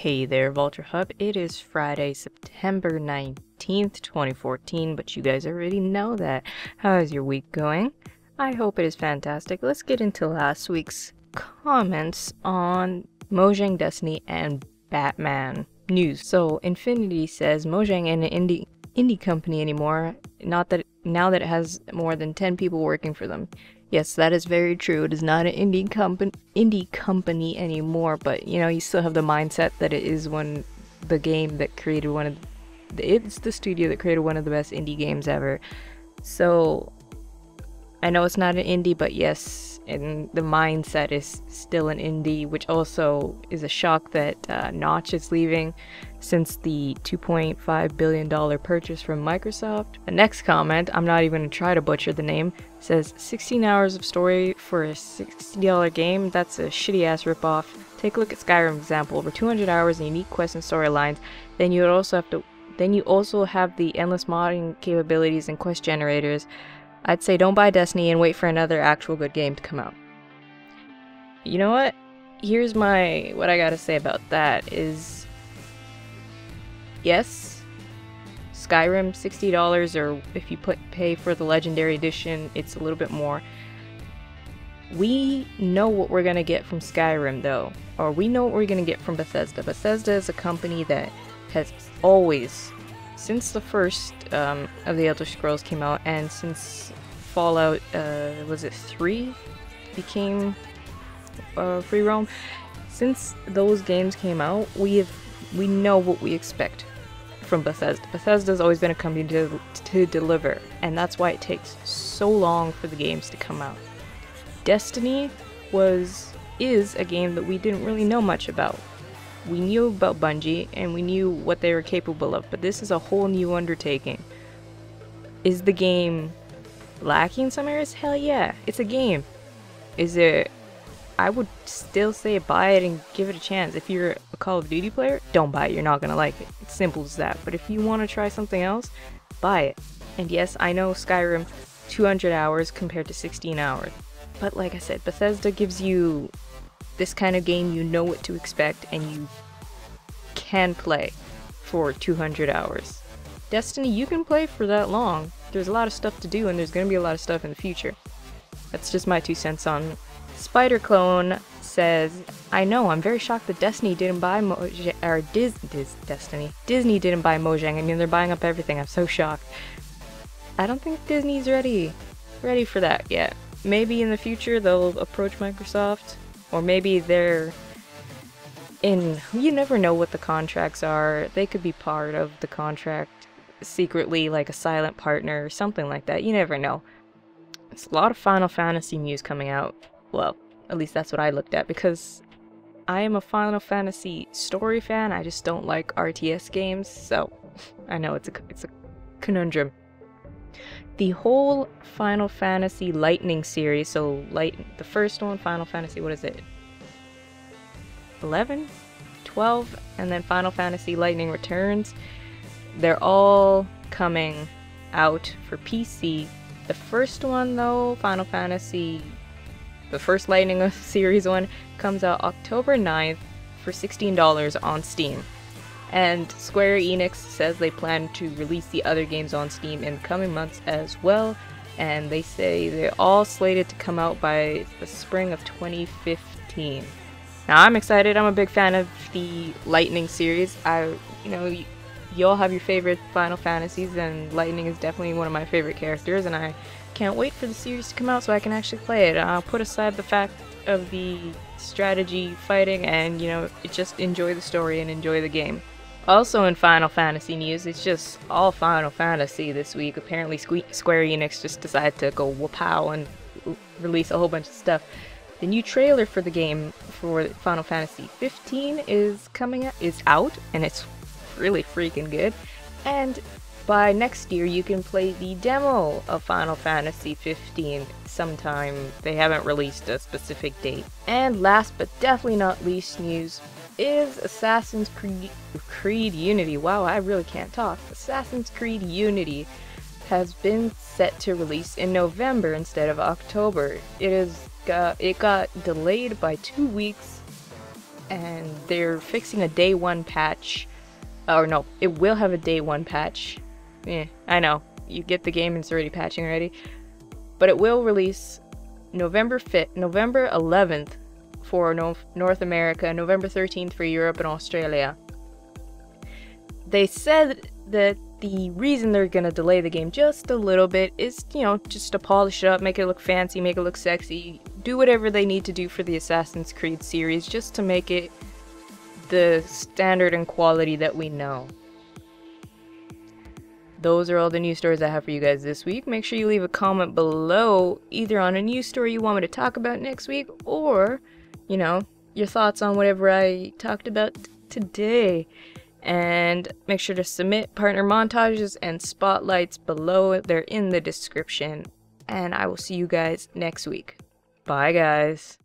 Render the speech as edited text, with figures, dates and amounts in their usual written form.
Hey there, Vultra Hub. It is Friday, September 19th, 2014, but you guys already know that. How is your week going? I hope it is fantastic. Let's get into last week's comments on Mojang Destiny and Batman news. So, Infinity says Mojang ain't an indie company anymore, now that it has more than 10 people working for them. Yes, that is very true. It is not an indie company anymore, but you still have the mindset that it is the game that created it's the studio that created one of the best indie games ever. So I know it's not an indie, but yes, and the mindset is still an indie, which also is a shock that Notch is leaving since the $2.5 billion purchase from Microsoft. The next comment, I'm not even going to try to butcher the name, says 16 hours of story for a $60 game. That's a shitty ass ripoff. Take a look at Skyrim example, over 200 hours and unique quests and storylines. Then you also have the endless modding capabilities and quest generators. I'd say don't buy Destiny and wait for another actual good game to come out. You know what? Here's what I gotta say about that is, yes, Skyrim $60, or if you pay for the Legendary Edition, it's a little bit more. We know what we're gonna get from Skyrim though, or we know what we're gonna get from Bethesda. Bethesda is a company that has always, since the first of the Elder Scrolls came out, and since Fallout, was it 3 became free roam, since those games came out, we know what we expect from Bethesda. Bethesda's always been a company to deliver, and that's why it takes so long for the games to come out. Destiny is a game that we didn't really know much about. We knew about Bungie, and we knew what they were capable of, but this is a whole new undertaking. Is the game lacking in some areas? Hell yeah, it's a game. Is it... I would still say buy it and give it a chance. If you're a Call of Duty player, don't buy it, you're not gonna like it. It's simple as that. But if you want to try something else, buy it. And yes, I know Skyrim 200 hours compared to 16 hours. But like I said, Bethesda gives you this kind of game, you know what to expect, and you can play for 200 hours. Destiny, you can play for that long. There's a lot of stuff to do, and there's gonna be a lot of stuff in the future. That's just my 2 cents on it. Spider Clone says, I know, I'm very shocked that Destiny didn't buy Disney didn't buy Mojang. I mean, they're buying up everything. I'm so shocked. I don't think Disney's ready for that yet. Maybe in the future they'll approach Microsoft, or maybe they're in, you never know what the contracts are. They could be part of the contract secretly, like a silent partner or something like that. You never know. There's a lot of Final Fantasy news coming out. Well, at least that's what I looked at, because I am a Final Fantasy story fan. I just don't like RTS games, so I know it's a conundrum. The whole Final Fantasy Lightning series, so the first one, Final Fantasy, what is it? 11? 12? And then Final Fantasy Lightning Returns. They're all coming out for PC. The first one though, Final Fantasy, the first Lightning series one, comes out October 9th for $16 on Steam. And Square Enix says they plan to release the other games on Steam in the coming months as well. And they say they're all slated to come out by the spring of 2015. Now I'm excited. I'm a big fan of the Lightning series. You all have your favorite Final Fantasies, and Lightning is definitely one of my favorite characters, and I can't wait for the series to come out so I can actually play it. I'll put aside the fact of the strategy fighting and, just enjoy the story and enjoy the game. Also in Final Fantasy news, it's just all Final Fantasy this week. Apparently Square Enix just decided to go whoop-pow and release a whole bunch of stuff. The new trailer for the game for Final Fantasy 15 is out, and it's really freaking good. And by next year you can play the demo of Final Fantasy 15 sometime. They haven't released a specific date. And last but definitely not least news is Assassin's Creed Unity. Wow, I really can't talk. Assassin's Creed Unity has been set to release in November instead of October. It got delayed by 2 weeks and they're fixing a day one patch. Or no, it will have a day one patch. I know, you get the game and it's already patching already. But it will release November 11th for North America, November 13th for Europe and Australia. They said that the reason they're gonna delay the game just a little bit is, you know, just to polish it up, make it look fancy, make it look sexy, do whatever they need to do for the Assassin's Creed series just to make it the standard and quality that we know. Those are all the news stories I have for you guys this week. Make sure you leave a comment below either on a news story you want me to talk about next week, or, you know, your thoughts on whatever I talked about today. And make sure to submit partner montages and spotlights below. They're in the description. And I will see you guys next week. Bye, guys.